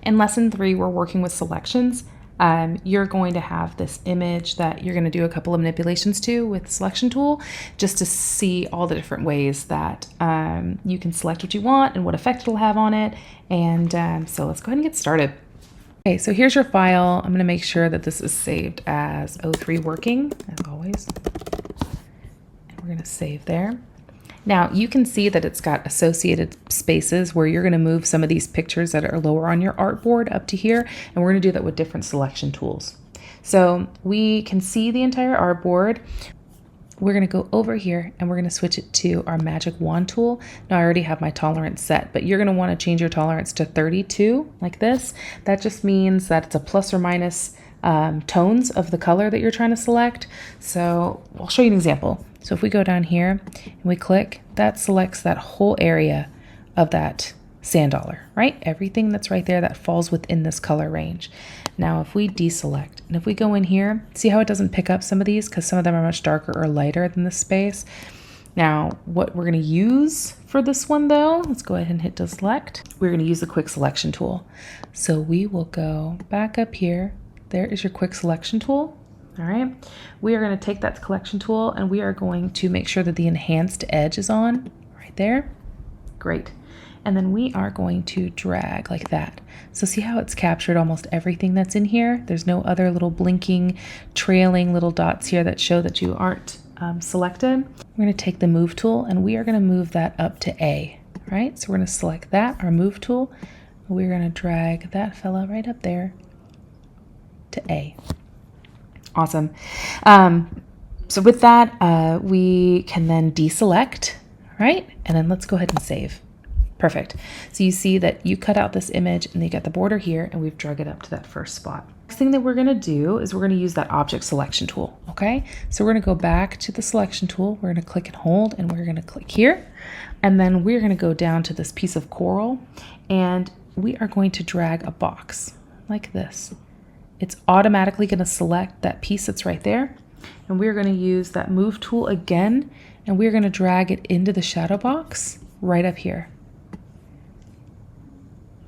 In lesson 3, we're working with selections. You're going to have this image that you're going to do a couple of manipulations to with the selection tool, just to see all the different ways that you can select what you want and what effect it'll have on it. And so let's go ahead and get started. Okay, so here's your file. I'm going to make sure that this is saved as O3 working, as always. And we're going to save there. Now you can see that it's got associated spaces where you're going to move some of these pictures that are lower on your artboard up to here, and we're going to do that with different selection tools. So we can see the entire artboard. We're going to go over here and we're going to switch it to our magic wand tool. Now I already have my tolerance set, but you're going to want to change your tolerance to 32 like this. That just means that it's a plus or minus tones of the color that you're trying to select. So I'll show you an example. So if we go down here and we click, that selects that whole area of that sand dollar, right? Everything that's right there that falls within this color range. Now if we deselect and if we go in here, see how it doesn't pick up some of these because some of them are much darker or lighter than this space. Now what we're going to use for this one though, let's go ahead and hit deselect. We're going to use the quick selection tool. So we will go back up here. There is your quick selection tool. All right, we are going to take that selection tool and we are going to make sure that the enhanced edge is on right there. Great. And then we are going to drag like that. So see how it's captured almost everything that's in here? There's no other little blinking, trailing little dots here that show that you aren't selected. We're going to take the move tool and we are going to move that up to A, right? So we're going to select that, our move tool. We're going to drag that fella right up there to A. Awesome. So with that, we can then deselect, right? And then let's go ahead and save. Perfect. So you see that you cut out this image and you got the border here and we've drug it up to that first spot. Next thing that we're going to do is we're going to use that object selection tool. Okay. So we're going to go back to the selection tool. We're going to click and hold and we're going to click here. And then we're going to go down to this piece of coral and we are going to drag a box like this. It's automatically going to select that piece that's right there. And we're going to use that move tool again, and we're going to drag it into the shadow box right up here.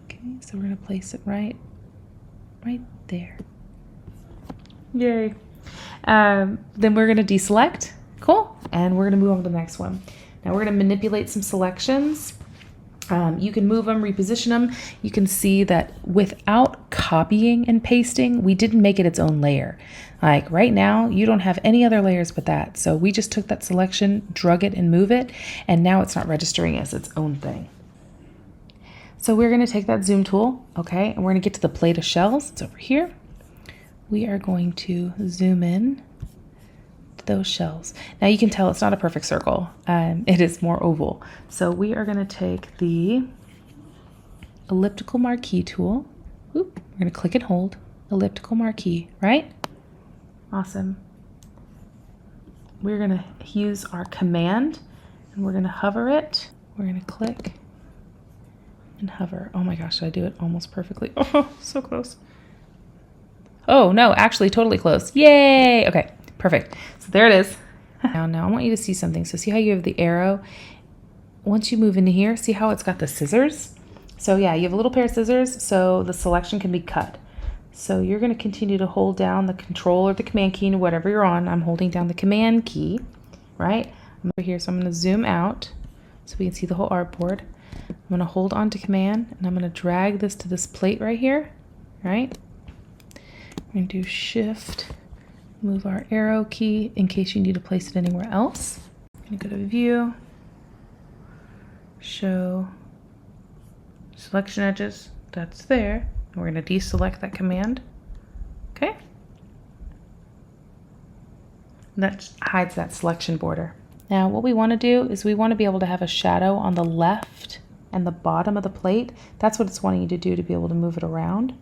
Okay, so we're going to place it right there. Yay. Then we're going to deselect. Cool. And we're going to move on to the next one. Now we're going to manipulate some selections. You can move them, reposition them. You can see that without copying and pasting, we didn't make it its own layer. Like right now, you don't have any other layers but that. So we just took that selection, drug it and move it, and now it's not registering as its own thing. So we're going to take that zoom tool, okay, and we're going to get to the plate of shells. It's over here. We are going to zoom in those shells. Now you can tell it's not a perfect circle. It is more oval. So we are going to take the elliptical marquee tool. We're going to click and hold elliptical marquee, right? Awesome. We're going to use our command and we're going to hover it. We're going to click and hover. Oh my gosh, did I do it almost perfectly? Oh, so close. Oh no, actually totally close. Yay! Okay. Perfect. So there it is. Now I want you to see something. So see how you have the arrow? Once you move into here, see how it's got the scissors? So yeah, you have a little pair of scissors so the selection can be cut. So you're going to continue to hold down the control or the command key, whatever you're on. I'm holding down the command key, right? I'm over here, so I'm going to zoom out so we can see the whole artboard. I'm going to hold on to command and I'm going to drag this to this plate right here, right? I'm going to do shift. Move our arrow key in case you need to place it anywhere else. I'm going to go to view, show, selection edges, that's there. And we're going to deselect that command. Okay. And that hides that selection border. Now what we want to do is we want to be able to have a shadow on the left and the bottom of the plate. That's what it's wanting you to do to be able to move it around.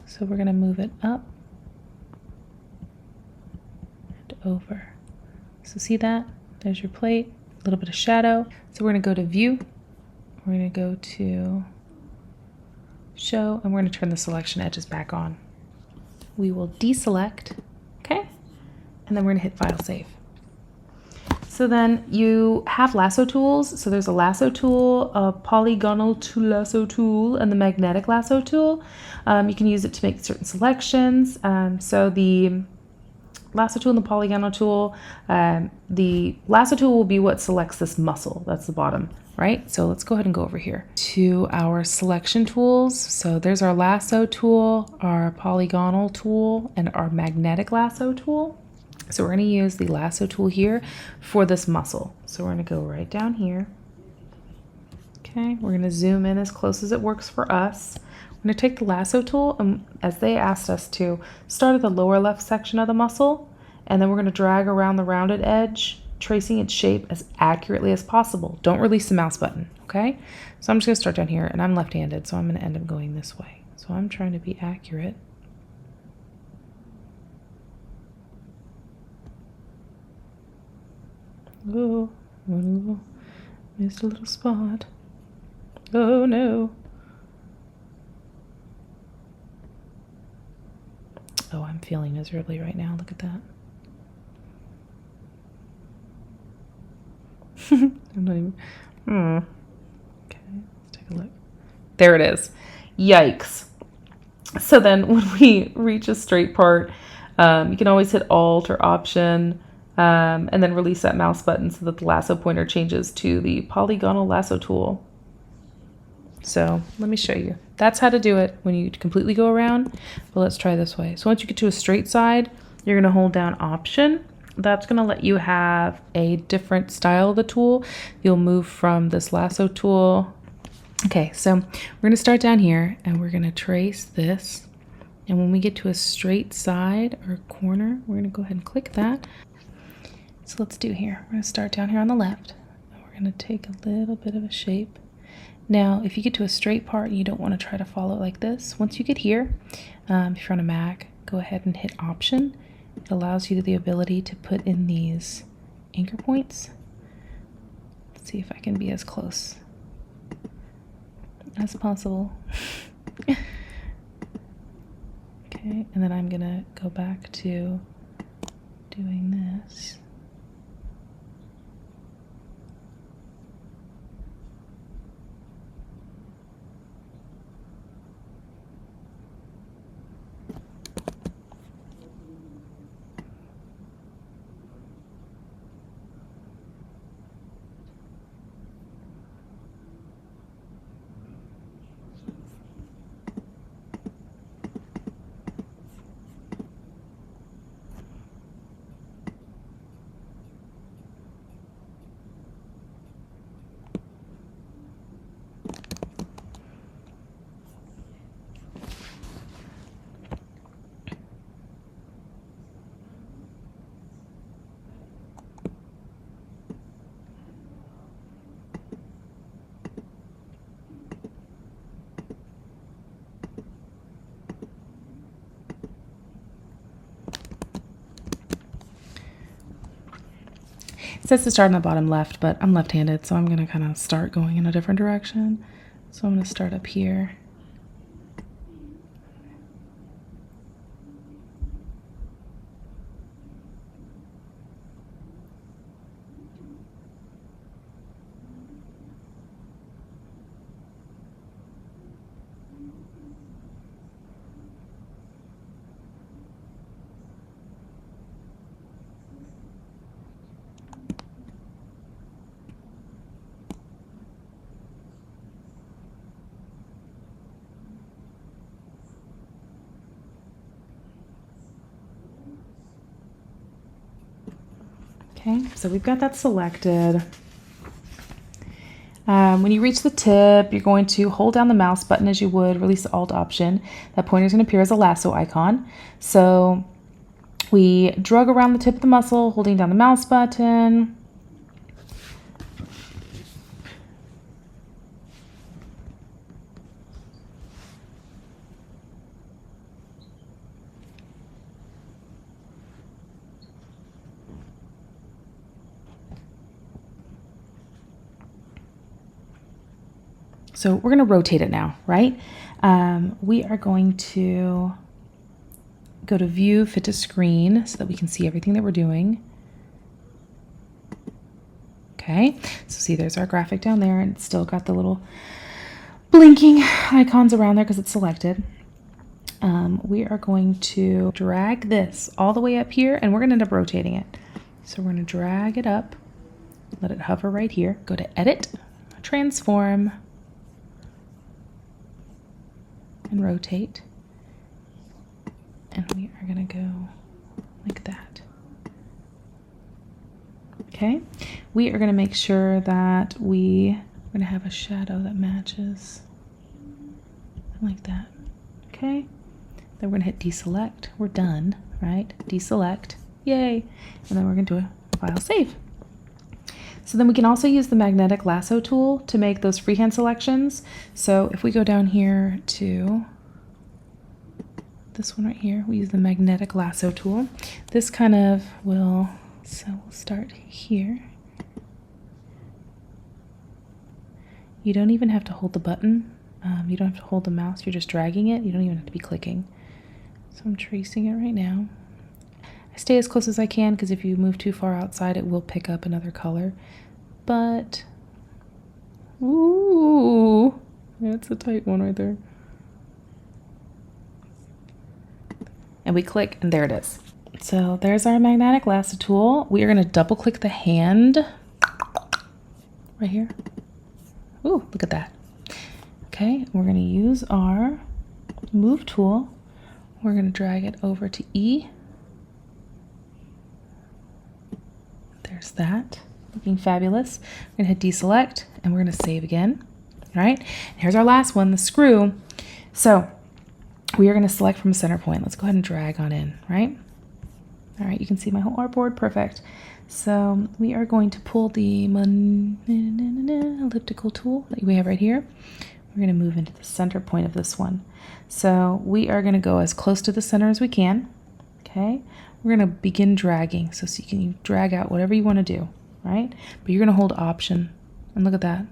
So we're going to move it up. Over. So see that? There's your plate, a little bit of shadow. So we're going to go to view. We're going to go to show, and we're going to turn the selection edges back on. We will deselect, okay? And then we're going to hit file save. So then you have lasso tools. So there's a lasso tool, a polygonal lasso tool, and the magnetic lasso tool. You can use it to make certain selections. So the lasso tool and the polygonal tool, the lasso tool will be what selects this muscle. That's the bottom, right? So let's go ahead and go over here to our selection tools. So there's our lasso tool, our polygonal tool, and our magnetic lasso tool. So we're going to use the lasso tool here for this muscle. So we're going to go right down here. Okay, we're going to zoom in as close as it works for us. We're going to take the lasso tool, and as they asked us to, start at the lower left section of the muscle, and then we're going to drag around the rounded edge, tracing its shape as accurately as possible. Don't release the mouse button, okay? So I'm just going to start down here, and I'm left-handed, so I'm going to end up going this way. So I'm trying to be accurate. Oh, missed a little spot. Oh no. Oh, I'm feeling miserably right now. Look at that. I'm not even. Okay, let's take a look. There it is. Yikes. So then when we reach a straight part, you can always hit Alt or Option. And then release that mouse button so that the lasso pointer changes to the polygonal lasso tool. So let me show you. That's how to do it when you completely go around, but let's try this way. So once you get to a straight side, you're gonna hold down Option. That's gonna let you have a different style of the tool. You'll move from this lasso tool. Okay, so we're gonna start down here and we're gonna trace this. And when we get to a straight side or corner, we're gonna go ahead and click that. So let's do here. We're going to start down here on the left. And we're going to take a little bit of a shape. Now, if you get to a straight part and you don't want to try to follow it like this, once you get here, if you're on a Mac, go ahead and hit Option. It allows you the ability to put in these anchor points. Let's see if I can be as close as possible. Okay, and then I'm going to go back to doing this. It says to start on the bottom left, but I'm left-handed, so I'm going to kind of start going in a different direction. So I'm going to start up here. Okay, so we've got that selected. When you reach the tip, you're going to hold down the mouse button as you would, release the Alt option. That pointer is going to appear as a lasso icon. So we drug around the tip of the muscle, holding down the mouse button. So we're going to rotate it now, right? We are going to go to View, Fit to Screen so that we can see everything that we're doing. Okay, so see, there's our graphic down there, and it's still got the little blinking icons around there because it's selected. We are going to drag this all the way up here, and we're going to end up rotating it. So we're going to drag it up, let it hover right here, go to Edit, Transform, and Rotate. And we are going to go like that. Okay, we are going to make sure that we're going to have a shadow that matches like that. Okay, then we're going to hit deselect. We're done, right? Deselect, yay. And then we're going to do a file save. So then we can also use the magnetic lasso tool to make those freehand selections. So if we go down here to this one right here, we use the magnetic lasso tool. This kind of will, so we'll start here. You don't even have to hold the button. You don't have to hold the mouse. You're just dragging it. You don't even have to be clicking. So I'm tracing it right now. I stay as close as I can because if you move too far outside, it will pick up another color. But, ooh, that's a tight one right there. And we click, and there it is. So there's our magnetic lasso tool. We are going to double click the hand right here. Ooh, look at that. Okay, we're going to use our move tool. We're going to drag it over to E. There's that. Looking fabulous. We're going to hit deselect, and we're going to save again. All right, and here's our last one, the screw. So we are going to select from a center point. Let's go ahead and drag on in, right? All right, you can see my whole artboard, perfect. So we are going to pull the elliptical tool that we have right here. We're going to move into the center point of this one. So we are going to go as close to the center as we can. Okay, we're going to begin dragging. So you can drag out whatever you want to do, right? But you're going to hold Option, and look at that.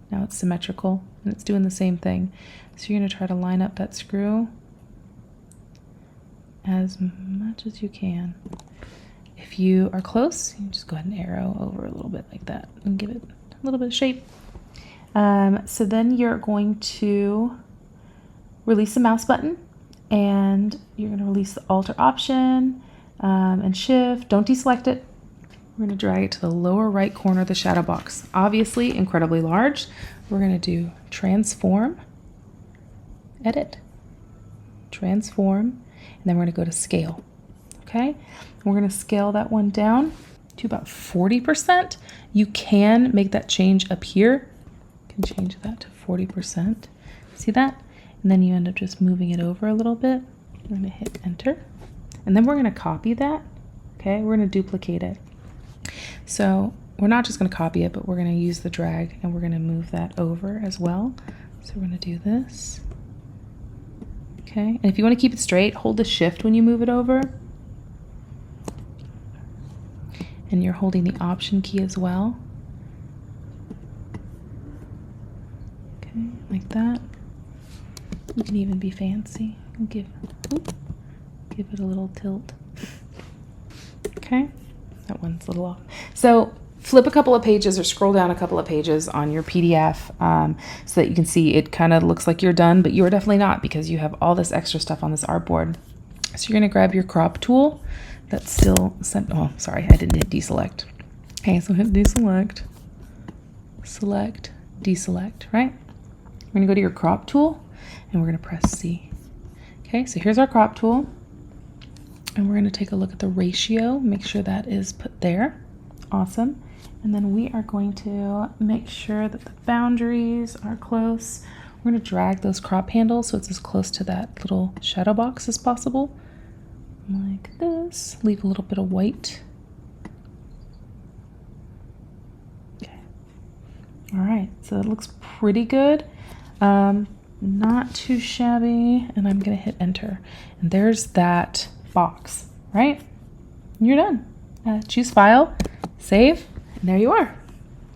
Now it's symmetrical, and it's doing the same thing. So you're going to try to line up that screw as much as you can. If you are close, you just go ahead and arrow over a little bit like that and give it a little bit of shape. So then you're going to release the mouse button, and you're going to release the Alt or Option and Shift. Don't deselect it. We're going to drag it to the lower right corner of the shadow box. Obviously incredibly large. We're going to do Transform, Edit, Transform, and then we're going to go to Scale. Okay, we're going to scale that one down to about 40%. You can make that change up here. You can change that to 40%. See that? And then you end up just moving it over a little bit. We're going to hit Enter. And then we're going to copy that. Okay, we're going to duplicate it. So we're not just going to copy it, but we're going to use the drag, and we're going to move that over as well. So we're going to do this. Okay, and if you want to keep it straight, hold the Shift when you move it over. And you're holding the Option key as well. Okay, like that. You can even be fancy and give it a little tilt. Okay, that one's a little off. So flip a couple of pages or scroll down a couple of pages on your PDF so that you can see it kind of looks like you're done, but you're definitely not because you have all this extra stuff on this artboard. So you're going to grab your crop tool. That's still sent. Oh, sorry, I didn't hit deselect. Okay, so hit deselect, select, deselect, right? We're gonna go to your crop tool, and we're gonna press C. Okay, so here's our crop tool, and we're gonna take a look at the ratio, make sure that is put there. Awesome. And then we are going to make sure that the boundaries are close. We're gonna drag those crop handles so it's as close to that little shadow box as possible. Like this. Leave a little bit of white. Okay. All right, so it looks pretty good. Not too shabby. And I'm gonna hit Enter. And there's that box, right? And you're done. Choose File, Save, and there you are.